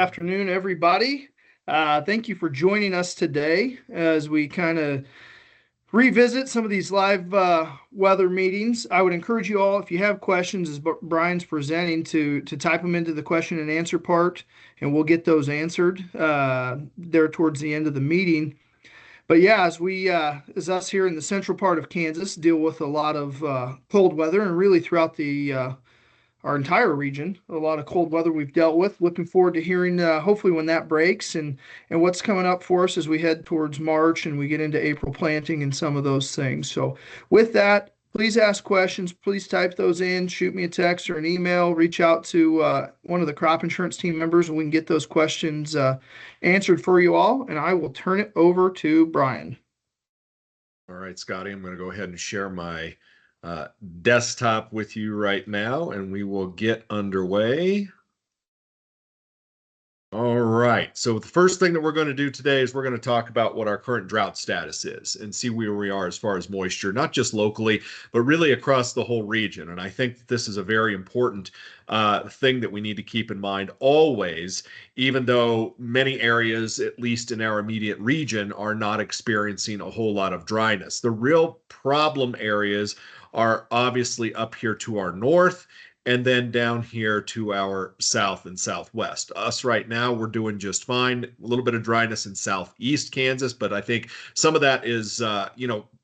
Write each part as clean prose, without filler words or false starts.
afternoon, everybody. Thank you for joining us today as we kind of revisit some of these live weather meetings. I would encourage you all, if you have questions, as Brian's presenting, to type them into the question and answer part, and we'll get those answered there towards the end of the meeting. But yeah, as us here in the central part of Kansas, deal with a lot of cold weather, and really throughout our entire region, a lot of cold weather we've dealt with. Looking forward to hearing hopefully when that breaks and what's coming up for us as we head towards March and we get into April planting and some of those things. So with that, please ask questions. Please type those in. Shoot me a text or an email. Reach out to one of the crop insurance team members and we can get those questions answered for you all. And I will turn it over to Brian. All right, Scotty, I'm going to go ahead and share my desktop with you right now, and we will get underway. All right, so the first thing that we're going to do today is we're going to talk about what our current drought status is and see where we are as far as moisture, not just locally, but really across the whole region. And I think that this is a very important thing that we need to keep in mind always, even though many areas, at least in our immediate region, are not experiencing a whole lot of dryness. The real problem areas are obviously up here to our north and then down here to our south and southwest. Us right now, we're doing just fine. A little bit of dryness in southeast Kansas, but I think some of that is,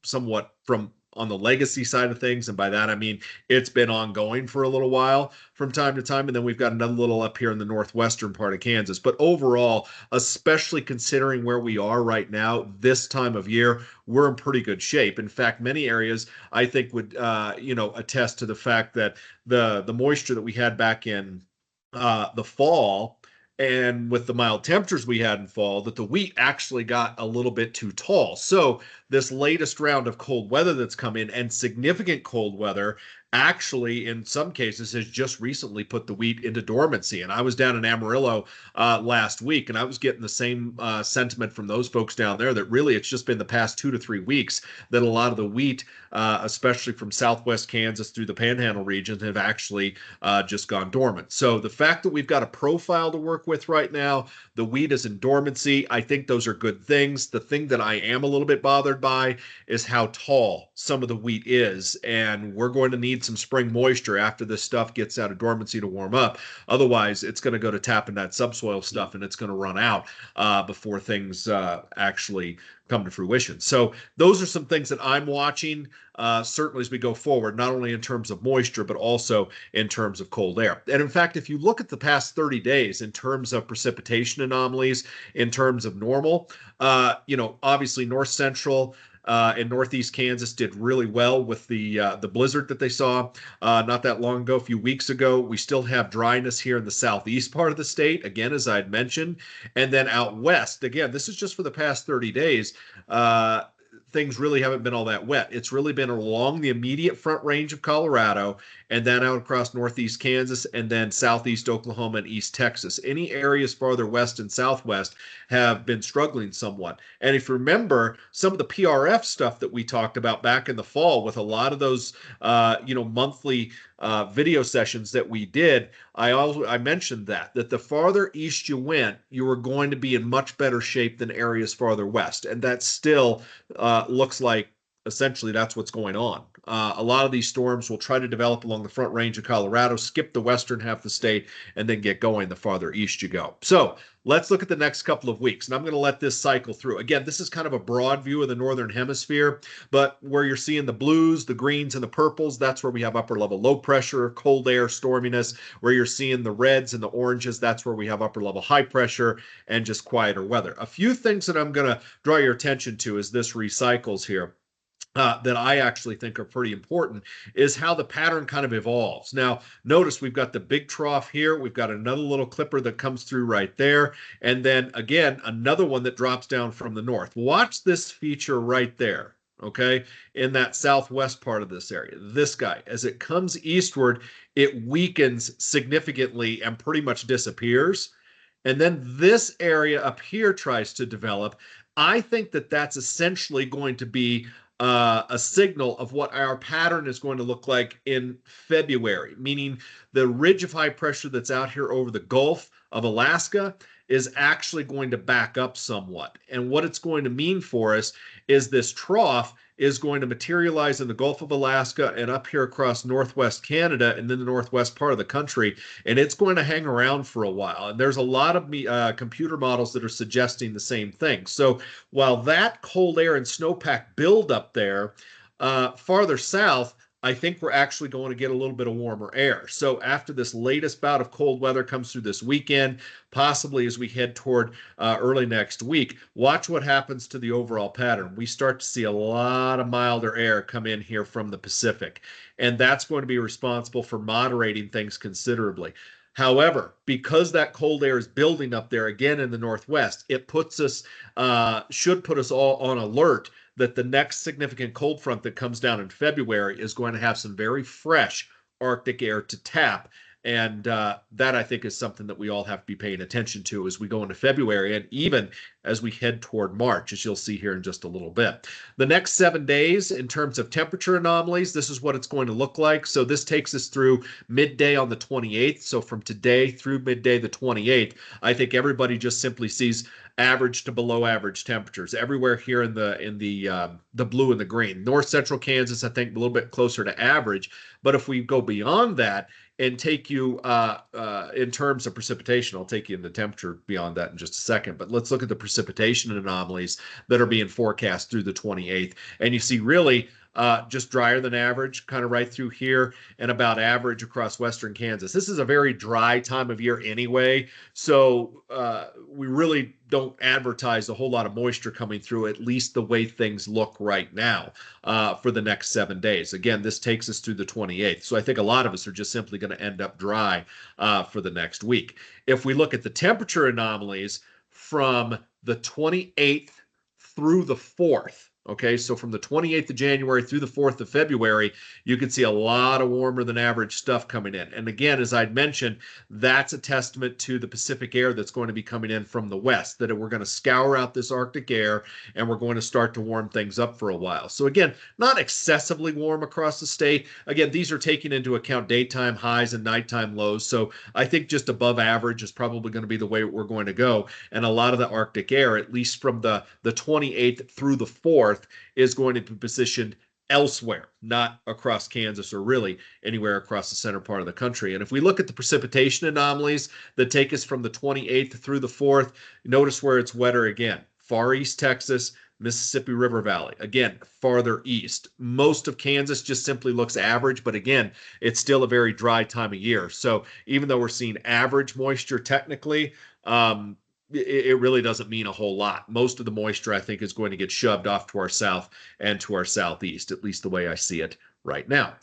somewhat from on the legacy side of things. And by that, I mean, it's been ongoing for a little while from time to time. And then we've got another little up here in the northwestern part of Kansas. But overall, especially considering where we are right now, this time of year, we're in pretty good shape. In fact, many areas I think would, attest to the fact that the moisture that we had back in the fall and with the mild temperatures we had in fall, that the wheat actually got a little bit too tall. So this latest round of cold weather that's come in, and significant cold weather, actually in some cases has just recently put the wheat into dormancy. And I was down in Amarillo last week, and I was getting the same sentiment from those folks down there, that really it's just been the past 2 to 3 weeks that a lot of the wheat, especially from southwest Kansas through the Panhandle region, have actually just gone dormant. So the fact that we've got a profile to work with right now, the wheat is in dormancy, I think those are good things. The thing that I am a little bit bothered by is how tall some of the wheat is, and we're going to need some spring moisture after this stuff gets out of dormancy to warm up. Otherwise, it's going to go to tapping that subsoil stuff, and it's going to run out before things actually come to fruition. So those are some things that I'm watching, certainly as we go forward, not only in terms of moisture, but also in terms of cold air. And in fact, if you look at the past 30 days in terms of precipitation anomalies, in terms of normal, obviously north central and northeast Kansas did really well with the blizzard that they saw not that long ago, a few weeks ago. We still have dryness here in the southeast part of the state, again, as I had mentioned. And then out west, again, this is just for the past 30 days, things really haven't been all that wet. It's really been along the immediate front range of Colorado and then out across northeast Kansas and then southeast Oklahoma and east Texas. Any areas farther west and southwest have been struggling somewhat. And if you remember some of the PRF stuff that we talked about back in the fall with a lot of those, monthly video sessions that we did, I mentioned that the farther east you went, you were going to be in much better shape than areas farther west. And that still looks like essentially that's what's going on. A lot of these storms will try to develop along the front range of Colorado, skip the western half of the state, and then get going the farther east you go. So let's look at the next couple of weeks, and I'm going to let this cycle through. Again, this is kind of a broad view of the northern hemisphere, but where you're seeing the blues, the greens, and the purples, that's where we have upper level low pressure, cold air, storminess. Where you're seeing the reds and the oranges, that's where we have upper level high pressure and just quieter weather. A few things that I'm going to draw your attention to as this recycles here, that I actually think are pretty important, is how the pattern kind of evolves. Now, notice we've got the big trough here. We've got another little clipper that comes through right there. And then again, another one that drops down from the north. Watch this feature right there. Okay, in that southwest part of this area, this guy, as it comes eastward, it weakens significantly and pretty much disappears. And then this area up here tries to develop. I think that that's essentially going to be a signal of what our pattern is going to look like in February, meaning the ridge of high pressure that's out here over the Gulf of Alaska is actually going to back up somewhat. And what it's going to mean for us is this trough is going to materialize in the Gulf of Alaska and up here across northwest Canada and then the northwest part of the country. And it's going to hang around for a while. And there's a lot of computer models that are suggesting the same thing. So while that cold air and snowpack build up there, farther south, I think we're actually going to get a little bit of warmer air. So after this latest bout of cold weather comes through this weekend, possibly as we head toward early next week, watch what happens to the overall pattern. We start to see a lot of milder air come in here from the Pacific, and that's going to be responsible for moderating things considerably. However, because that cold air is building up there again in the northwest, it should put us all on alert that the next significant cold front that comes down in February is going to have some very fresh Arctic air to tap. And that, I think, is something that we all have to be paying attention to as we go into February and even as we head toward March, as you'll see here in just a little bit. The next 7 days, in terms of temperature anomalies, this is what it's going to look like. So this takes us through midday on the 28th. So from today through midday the 28th, I think everybody just simply sees average to below average temperatures everywhere here in the blue and the green. North central Kansas, I think, a little bit closer to average. But if we go beyond that and take you in terms of precipitation, I'll take you in the temperature beyond that in just a second. But let's look at the precipitation anomalies that are being forecast through the 28th. And you see really just drier than average, kind of right through here, and about average across western Kansas. This is a very dry time of year anyway, so we really don't advertise a whole lot of moisture coming through, at least the way things look right now for the next 7 days. Again, this takes us through the 28th, so I think a lot of us are just simply going to end up dry for the next week. If we look at the temperature anomalies from the 28th through the 4th, okay, so from the 28th of January through the 4th of February, you can see a lot of warmer than average stuff coming in. And again, as I'd mentioned, that's a testament to the Pacific air that's going to be coming in from the west, that we're going to scour out this Arctic air and we're going to start to warm things up for a while. So again, not excessively warm across the state. Again, these are taking into account daytime highs and nighttime lows. So I think just above average is probably going to be the way we're going to go. And a lot of the Arctic air, at least from the 28th through the 4th, is going to be positioned elsewhere, not across Kansas or really anywhere across the center part of the country. And if we look at the precipitation anomalies that take us from the 28th through the 4th, notice where it's wetter again. Far East Texas, Mississippi River Valley, again, farther east. Most of Kansas just simply looks average, but again, it's still a very dry time of year. So even though we're seeing average moisture technically, it really doesn't mean a whole lot. Most of the moisture, I think, is going to get shoved off to our south and to our southeast, at least the way I see it right now.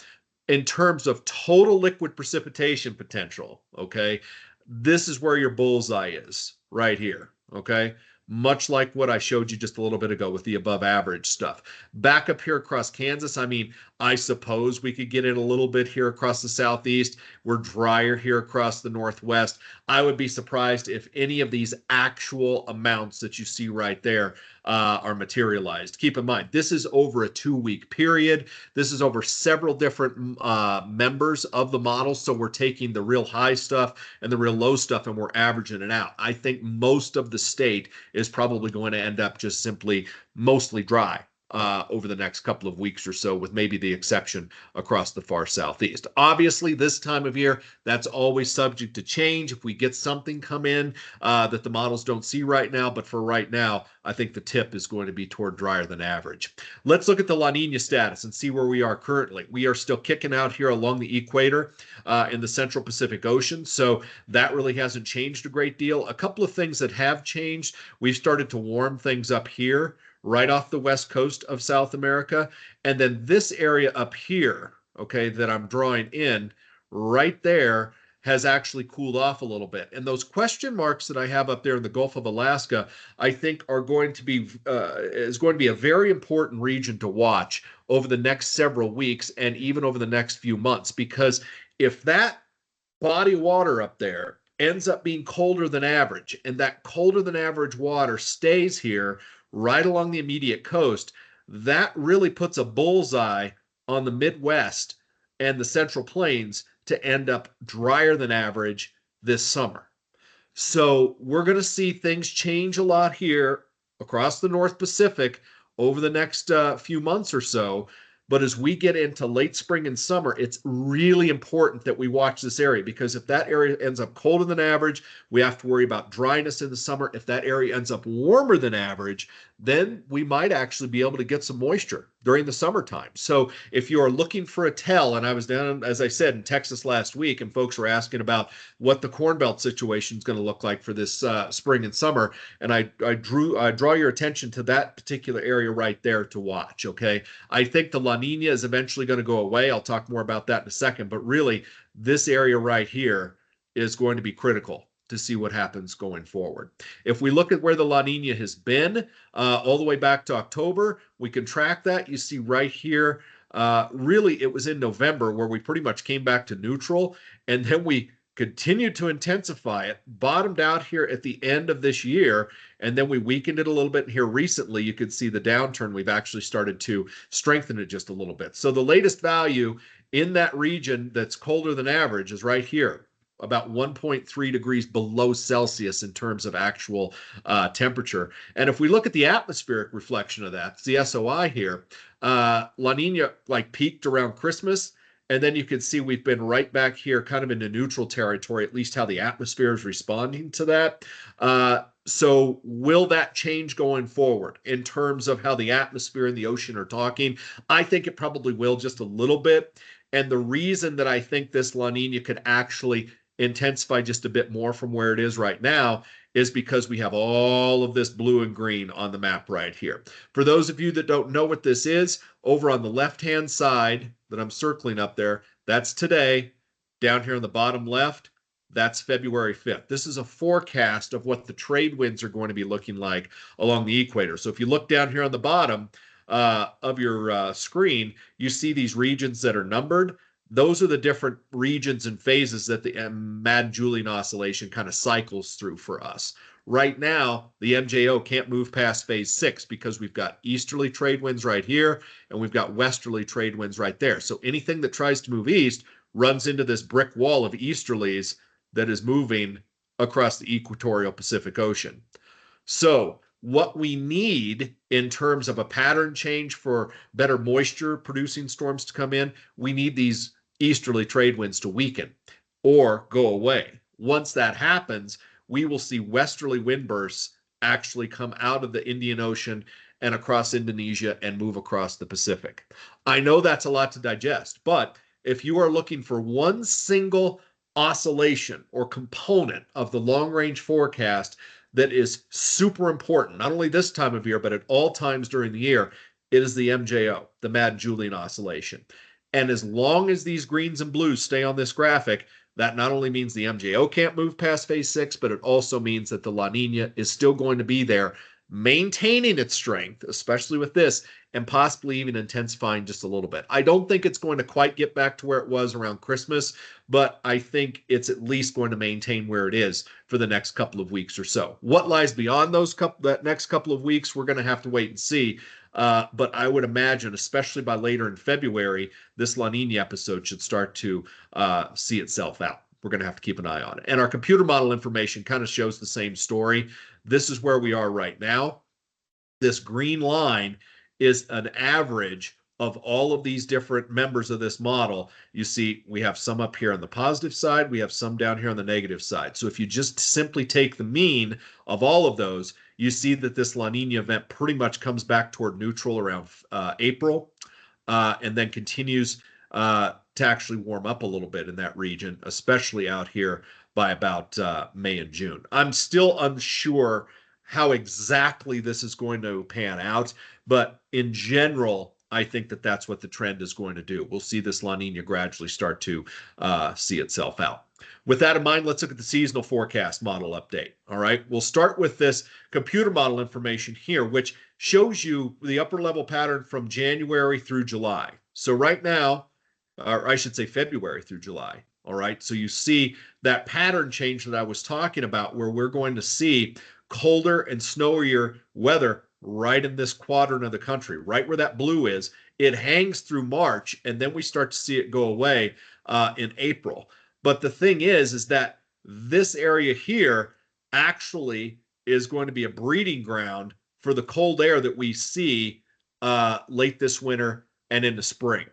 In terms of total liquid precipitation potential, okay, this is where your bullseye is, right here, okay? Much like what I showed you just a little bit ago with the above average stuff. Back up here across Kansas, I mean, I suppose we could get in a little bit here across the southeast. We're drier here across the northwest. I would be surprised if any of these actual amounts that you see right there are materialized. Keep in mind, this is over a 2-week period. This is over several different members of the model. So we're taking the real high stuff and the real low stuff and we're averaging it out. I think most of the state is probably going to end up just simply mostly dry over the next couple of weeks or so, with maybe the exception across the far southeast. Obviously, this time of year, that's always subject to change if we get something come in that the models don't see right now. But for right now, I think the tip is going to be toward drier than average. Let's look at the La Nina status and see where we are currently. We are still kicking out here along the equator in the central Pacific Ocean. So that really hasn't changed a great deal. A couple of things that have changed. We've started to warm things up here right off the west coast of South America. And then this area up here, okay, that I'm drawing in right there has actually cooled off a little bit. And those question marks that I have up there in the Gulf of Alaska, I think are going to be, is going to be a very important region to watch over the next several weeks and even over the next few months. Because if that body of water up there ends up being colder than average, and that colder than average water stays here right along the immediate coast, that really puts a bullseye on the Midwest and the Central Plains to end up drier than average this summer. So we're going to see things change a lot here across the North Pacific over the next few months or so. But as we get into late spring and summer, it's really important that we watch this area, because if that area ends up colder than average, we have to worry about dryness in the summer. If that area ends up warmer than average, then we might actually be able to get some moisture during the summertime. So if you are looking for a tell, and I was down, as I said, in Texas last week, and folks were asking about what the Corn Belt situation is going to look like for this spring and summer, and I draw your attention to that particular area right there to watch. Okay, I think the La Nina is eventually going to go away. I'll talk more about that in a second, but really, this area right here is going to be critical to see what happens going forward. If we look at where the La Nina has been all the way back to October, we can track that. You see right here, really it was in November where we pretty much came back to neutral, and then we continued to intensify it, bottomed out here at the end of this year, and then we weakened it a little bit. And here recently, you could see the downturn. We've actually started to strengthen it just a little bit. So the latest value in that region that's colder than average is right here, about 1.3 degrees below Celsius in terms of actual temperature. And if we look at the atmospheric reflection of that, it's the SOI here, La Nina like peaked around Christmas. And then you can see we've been right back here kind of into neutral territory, at least how the atmosphere is responding to that. So will that change going forward in terms of how the atmosphere and the ocean are talking? I think it probably will, just a little bit. And the reason that I think this La Nina could actually intensify just a bit more from where it is right now is because we have all of this blue and green on the map right here. For those of you that don't know what this is, over on the left-hand side that I'm circling up there, that's today. Down here on the bottom left, that's February 5th. This is a forecast of what the trade winds are going to be looking like along the equator. So if you look down here on the bottom of your screen, you see these regions that are numbered. Those are the different regions and phases that the Madden-Julian oscillation kind of cycles through for us. Right now, the MJO can't move past phase 6 because we've got easterly trade winds right here, and we've got westerly trade winds right there. So anything that tries to move east runs into this brick wall of easterlies that is moving across the equatorial Pacific Ocean. So what we need in terms of a pattern change for better moisture producing storms to come in, we need these easterly trade winds to weaken or go away. Once that happens, we will see westerly wind bursts actually come out of the Indian Ocean and across Indonesia and move across the Pacific. I know that's a lot to digest, but if you are looking for one single oscillation or component of the long-range forecast that is super important, not only this time of year, but at all times during the year, it is the MJO, the Madden-Julian oscillation. And as long as these greens and blues stay on this graphic, that not only means the MJO can't move past phase 6, but it also means that the La Nina is still going to be there, maintaining its strength, especially with this, and possibly even intensifying just a little bit. I don't think it's going to quite get back to where it was around Christmas, but I think it's at least going to maintain where it is for the next couple of weeks or so. What lies beyond that next couple of weeks, we're going to have to wait and see. But I would imagine, especially by later in February, this La Nina episode should start to see itself out. We're going to have to keep an eye on it. And our computer model information kind of shows the same story. This is where we are right now. This green line is an average of all of these different members of this model. You see, we have some up here on the positive side. We have some down here on the negative side. So if you just simply take the mean of all of those, you see that this La Nina event pretty much comes back toward neutral around April and then continues to actually warm up a little bit in that region, especially out here by about May and June. I'm still unsure how exactly this is going to pan out, but in general, I think that that's what the trend is going to do. We'll see this La Nina gradually start to see itself out. With that in mind, let's look at the seasonal forecast model update. All right, we'll start with this computer model information here, which shows you the upper level pattern from January through July. So right now, or I should say February through July. All right, so you see that pattern change that I was talking about, where we're going to see colder and snowier weather right in this quadrant of the country, right where that blue is. It hangs through March, and then we start to see it go away in April. But the thing is that this area here actually is going to be a breeding ground for the cold air that we see late this winter and into spring.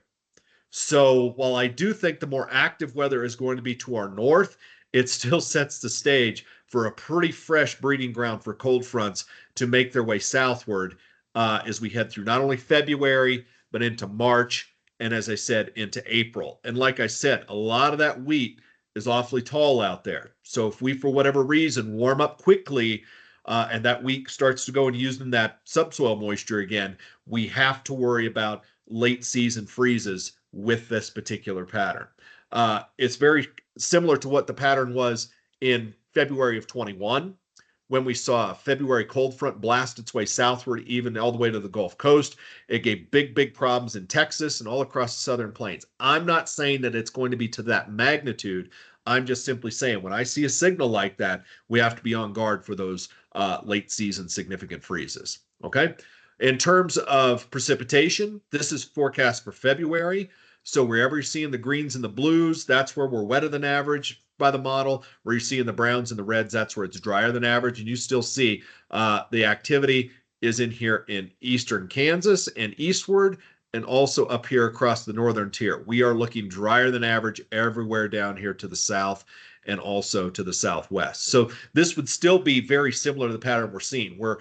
So while I do think the more active weather is going to be to our north, it still sets the stage for a pretty fresh breeding ground for cold fronts to make their way southward as we head through not only February, but into March, and as I said, into April. And like I said, a lot of that wheat is awfully tall out there. So if we, for whatever reason, warm up quickly and that wheat starts to go and using that subsoil moisture again, we have to worry about late season freezes with this particular pattern. It's very similar to what the pattern was in February of 21, when we saw a February cold front blast its way southward, even all the way to the Gulf Coast. It gave big problems in Texas and all across the southern plains. I'm not saying that it's going to be to that magnitude. I'm just simply saying when I see a signal like that, we have to be on guard for those late season significant freezes. Okay. In terms of precipitation, this is forecast for February. So wherever you're seeing the greens and the blues, that's where we're wetter than average by the model. Where you're seeing the browns and the reds, that's where it's drier than average. And you still see the activity is in here in eastern Kansas and eastward, and also up here across the northern tier. We are looking drier than average everywhere down here to the south and also to the southwest. So this would still be very similar to the pattern we're seeing, where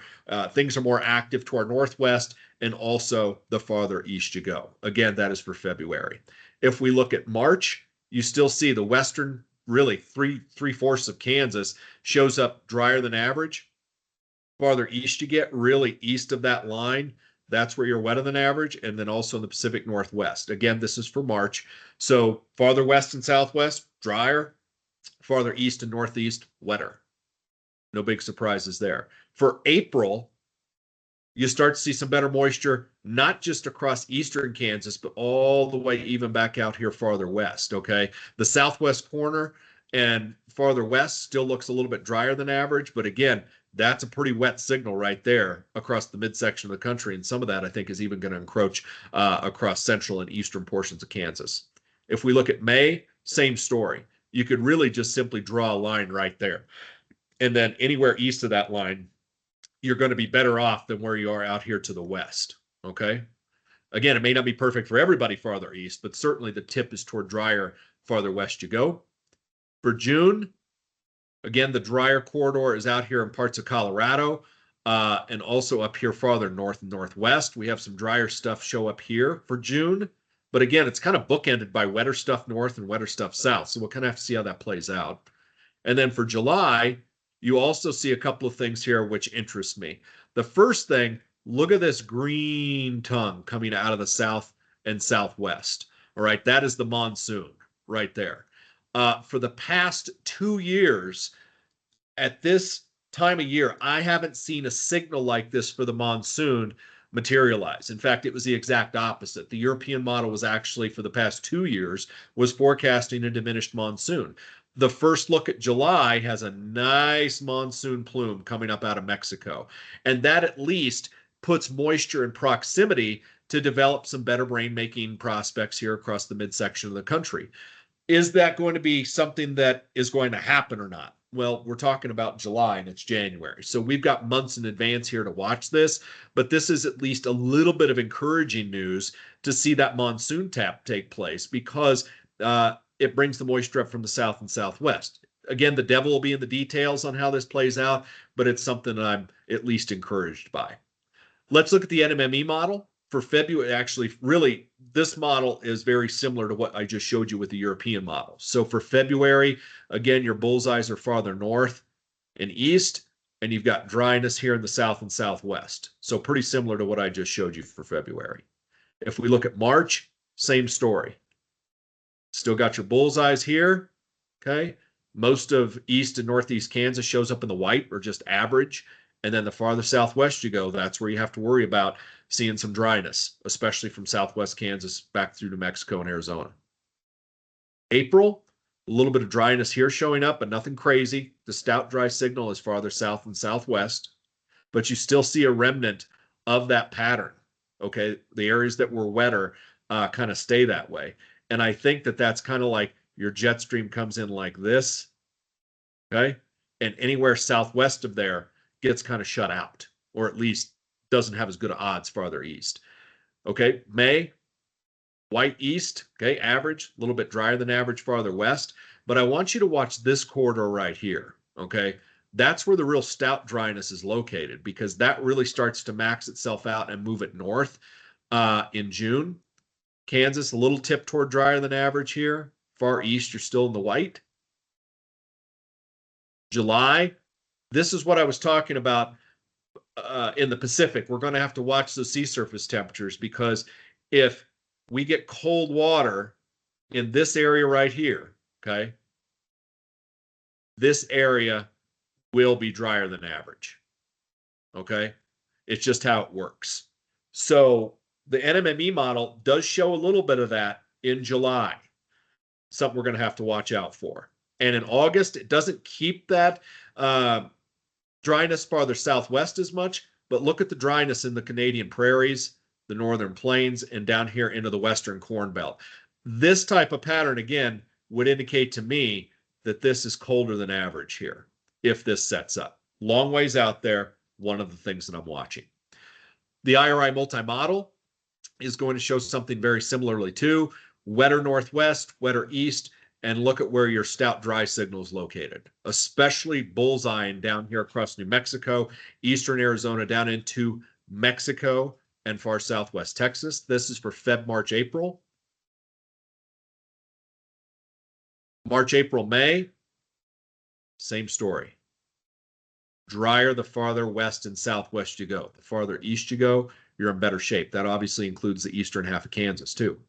things are more active to our northwest and also the farther east you go. Again, that is for February. If we look at March, you still see the western, really three-fourths of Kansas shows up drier than average. Farther east you get, really east of that line, that's where you're wetter than average, and then also in the Pacific Northwest. Again, this is for March. So farther west and southwest, drier. Farther east and northeast, wetter. No big surprises there. For April, you start to see some better moisture, not just across eastern Kansas, but all the way even back out here farther west, okay? The southwest corner and farther west still looks a little bit drier than average, but again, that's a pretty wet signal right there across the midsection of the country, and some of that I think is even going to encroach across central and eastern portions of Kansas. If we look at May, same story. You could really just simply draw a line right there. And then anywhere east of that line, you're going to be better off than where you are out here to the west, okay? Again, it may not be perfect for everybody farther east, but certainly the tip is toward drier farther west you go. For June, again, the drier corridor is out here in parts of Colorado and also up here farther north and northwest. We have some drier stuff show up here for June. But again, it's kind of bookended by wetter stuff north and wetter stuff south. So we'll kind of have to see how that plays out. And then for July, you also see a couple of things here which interest me. The first thing, look at this green tongue coming out of the south and southwest. All right, that is the monsoon right there. For the past 2 years, at this time of year, I haven't seen a signal like this for the monsoon materialize. In fact, it was the exact opposite. The European model was actually, for the past 2 years, was forecasting a diminished monsoon. The first look at July has a nice monsoon plume coming up out of Mexico. And that at least puts moisture in proximity to develop some better rainmaking prospects here across the midsection of the country. Is that going to be something that is going to happen or not? Well, we're talking about July and it's January. So we've got months in advance here to watch this, but this is at least a little bit of encouraging news to see that monsoon tap take place, because it brings the moisture up from the south and southwest. Again, the devil will be in the details on how this plays out, but it's something that I'm at least encouraged by. Let's look at the NMME model. For February, actually, really, this model is very similar to what I just showed you with the European model. So for February, again, your bullseyes are farther north and east, and you've got dryness here in the south and southwest. So pretty similar to what I just showed you for February. If we look at March, same story. Still got your bullseyes here, okay? Most of east and northeast Kansas shows up in the white or just average. And then the farther southwest you go, that's where you have to worry about seeing some dryness, especially from southwest Kansas back through New Mexico and Arizona. April, a little bit of dryness here showing up, but nothing crazy. The stout dry signal is farther south and southwest, but you still see a remnant of that pattern. Okay, the areas that were wetter kind of stay that way. And I think that that's kind of like your jet stream comes in like this, okay? And anywhere southwest of there gets kind of shut out, or at least doesn't have as good odds farther east. Okay, May, white east, okay, average, a little bit drier than average farther west. But I want you to watch this corridor right here, okay? That's where the real stout dryness is located, because that really starts to max itself out and move it north in June. Kansas, a little tip toward drier than average here. Far east, you're still in the white. July, this is what I was talking about in the Pacific. We're going to have to watch the sea surface temperatures, because if we get cold water in this area right here, okay, this area will be drier than average. Okay, it's just how it works. So the NMME model does show a little bit of that in July, something we're going to have to watch out for. And in August, it doesn't keep that dryness farther southwest as much, but look at the dryness in the Canadian prairies, the northern plains, and down here into the western corn belt. This type of pattern, again, would indicate to me that this is colder than average here, if this sets up. Long ways out there, one of the things that I'm watching. The IRI multi-model is going to show something very similarly too. Wetter northwest, wetter east, and look at where your stout dry signal is located, especially bullseyeing down here across New Mexico, eastern Arizona, down into Mexico and far southwest Texas. This is for Feb, March, April. March, April, May, same story. Drier the farther west and southwest you go. The farther east you go, you're in better shape. That obviously includes the eastern half of Kansas too.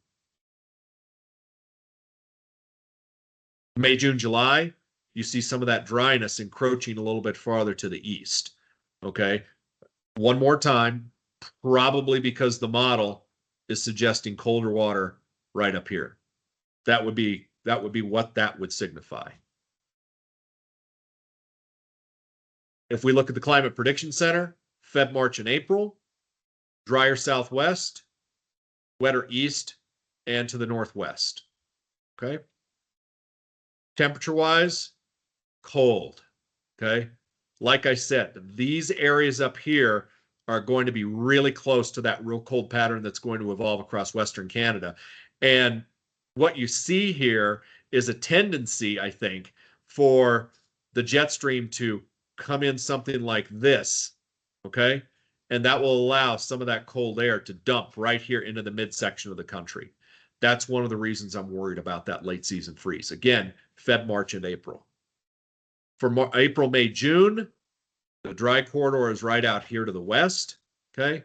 May, June, July, you see some of that dryness encroaching a little bit farther to the east. Okay. One more time, probably because the model is suggesting colder water right up here. That would be what that would signify. If we look at the Climate Prediction Center, Feb, March, and April, drier southwest, wetter east, and to the northwest. Okay. Temperature-wise, cold. Okay. Like I said, these areas up here are going to be really close to that real cold pattern that's going to evolve across Western Canada. And what you see here is a tendency, I think, for the jet stream to come in something like this, okay? And that will allow some of that cold air to dump right here into the midsection of the country. That's one of the reasons I'm worried about that late season freeze. Again, Feb, March, and April. For April, May, June, the dry corridor is right out here to the west, okay?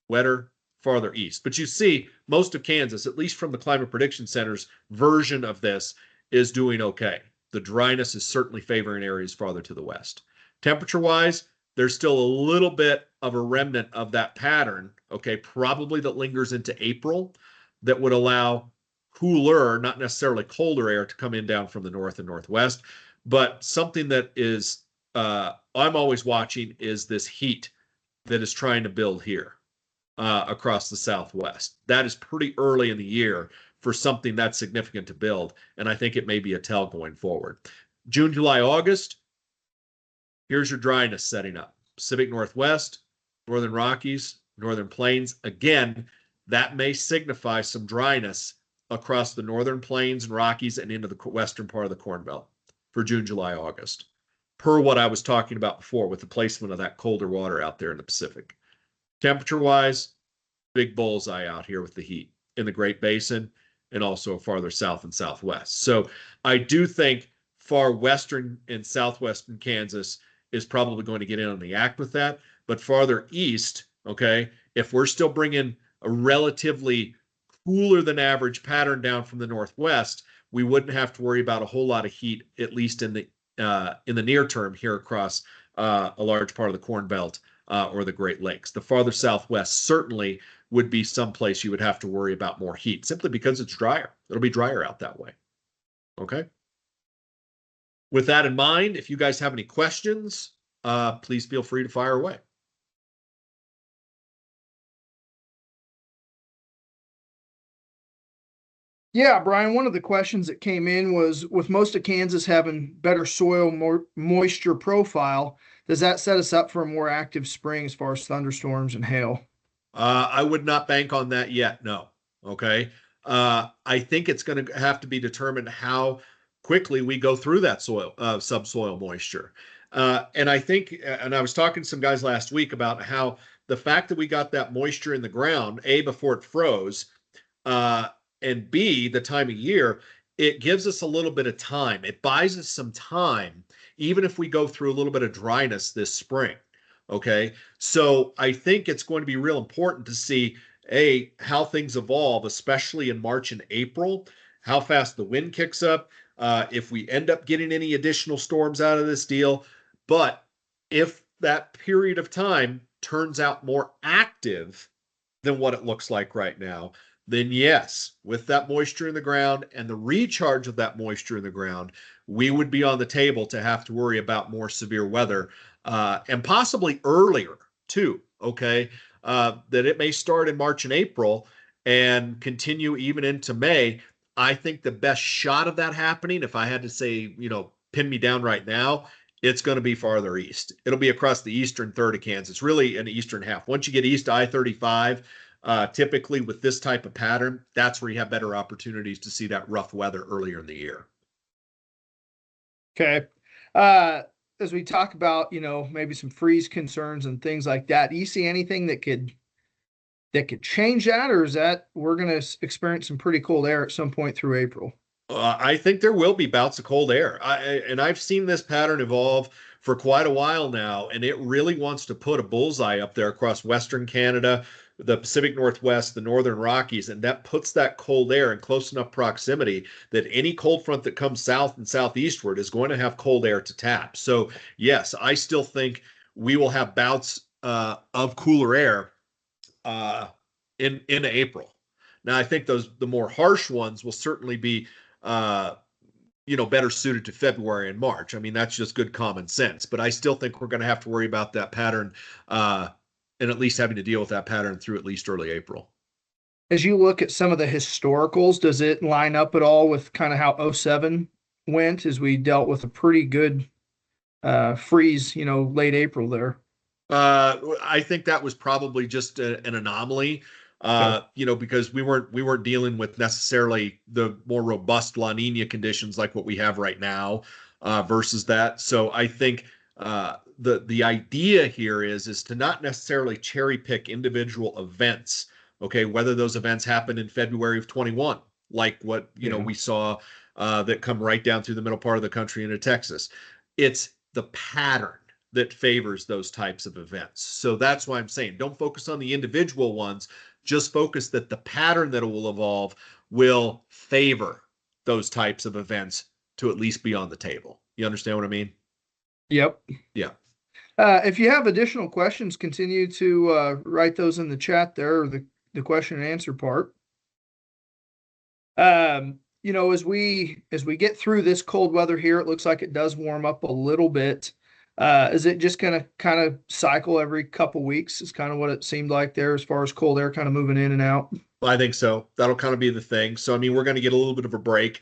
Wetter, farther east. But you see, most of Kansas, at least from the Climate Prediction Center's version of this, is doing okay. The dryness is certainly favoring areas farther to the west. Temperature-wise, there's still a little bit of a remnant of that pattern, okay, probably that lingers into April, that would allow cooler, not necessarily colder air to come in down from the north and northwest. But something that is I'm always watching is this heat that is trying to build here across the southwest. That is pretty early in the year for something that's significant to build, and I think it may be a tell going forward. June, July, August, here's your dryness setting up. Pacific Northwest, Northern Rockies, Northern Plains. Again, that may signify some dryness across the Northern Plains and Rockies and into the western part of the Corn Belt for June, July, August, per what I was talking about before with the placement of that colder water out there in the Pacific. Temperature-wise, big bullseye out here with the heat in the Great Basin and also farther south and southwest. So I do think far western and southwestern Kansas is probably going to get in on the act with that. But farther east, okay, if we're still bringing a relatively cooler than average pattern down from the northwest, we wouldn't have to worry about a whole lot of heat, at least in the near term here across a large part of the Corn Belt or the Great Lakes. The farther southwest certainly would be someplace you would have to worry about more heat, simply because it's drier. It'll be drier out that way. Okay. With that in mind, if you guys have any questions, please feel free to fire away. Yeah, Brian, one of the questions that came in was with most of Kansas having better soil, more moisture profile, does that set us up for a more active spring as far as thunderstorms and hail? I would not bank on that yet. No. Okay. I think it's going to have to be determined how quickly we go through that subsoil moisture. And I think, and I was talking to some guys last week about how the fact that we got that moisture in the ground, A, before it froze, uh, and B, the time of year, it gives us a little bit of time. It buys us some time, even if we go through a little bit of dryness this spring. Okay. So I think it's going to be real important to see how things evolve, especially in March and April, how fast the wind kicks up, if we end up getting any additional storms out of this deal. But if that period of time turns out more active than what it looks like right now, then yes, with that moisture in the ground and the recharge of that moisture in the ground, we would be on the table to have to worry about more severe weather, and possibly earlier too. Okay. That it may start in March and April and continue even into May. I think the best shot of that happening, if I had to say, pin me down right now, it's going to be farther east. It'll be across the eastern third of Kansas, really an eastern half. Once you get east I-35, typically with this type of pattern, that's where you have better opportunities to see that rough weather earlier in the year. Okay. As we talk about, maybe some freeze concerns and things like that, do you see anything that could change that, or is that we're going to experience some pretty cold air at some point through April? I think there will be bouts of cold air. And I've seen this pattern evolve for quite a while now, and it really wants to put a bullseye up there across Western Canada, the Pacific Northwest, the Northern Rockies, and that puts that cold air in close enough proximity that any cold front that comes south and southeastward is going to have cold air to tap. So, yes, I still think we will have bouts of cooler air in April. Now, I think the more harsh ones will certainly be uh, better suited to February and March. I mean, that's just good common sense. But I still think we're going to have to worry about that pattern, and at least having to deal with that pattern through at least early April. As you look at some of the historicals, does it line up at all with kind of how '07 went as we dealt with a pretty good freeze, late April there? I think that was probably just an anomaly. Okay. Because we weren't dealing with necessarily the more robust La Nina conditions like what we have right now, versus that. So I think the idea here is to not necessarily cherry pick individual events. Okay, whether those events happen in February of 21, like what Yeah. we saw, that come right down through the middle part of the country into Texas. It's the pattern that favors those types of events. So that's why I'm saying don't focus on the individual ones, just focus that the pattern that will evolve will favor those types of events to at least be on the table. You understand what I mean? Yep. Yeah. If you have additional questions, continue to write those in the chat there, or the question and answer part. As we get through this cold weather here, it looks like it does warm up a little bit. Is it just going to kind of cycle every couple weeks? Is kind of what it seemed like there as far as cold air kind of moving in and out. I think so. That'll kind of be the thing. So I mean, we're going to get a little bit of a break.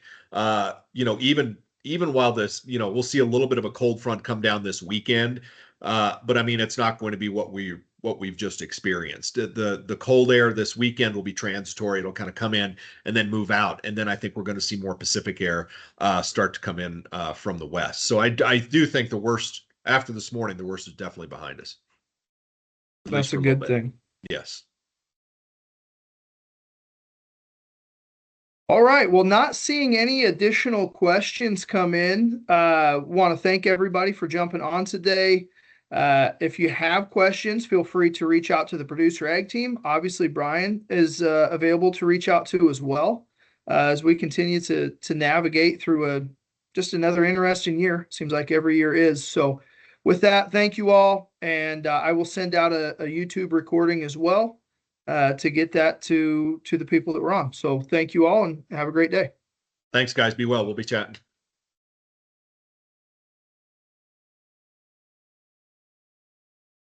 Even while this, we'll see a little bit of a cold front come down this weekend. But I mean, it's not going to be what we've just experienced. The cold air this weekend will be transitory. It'll kind of come in and then move out, and then I think we're going to see more Pacific air start to come in from the west. So I do think the worst after this morning, the worst is definitely behind us. At least That's a for a little good bit. thing. Yes. All right. Well, not seeing any additional questions come in. Want to thank everybody for jumping on today. If you have questions, feel free to reach out to the producer ag team. Obviously, Brian is available to reach out to as well, as we continue to navigate through just another interesting year. Seems like every year is. So with that, thank you all. And I will send out a YouTube recording as well to get that to the people that were on. So thank you all and have a great day. Thanks, guys. Be well. We'll be chatting.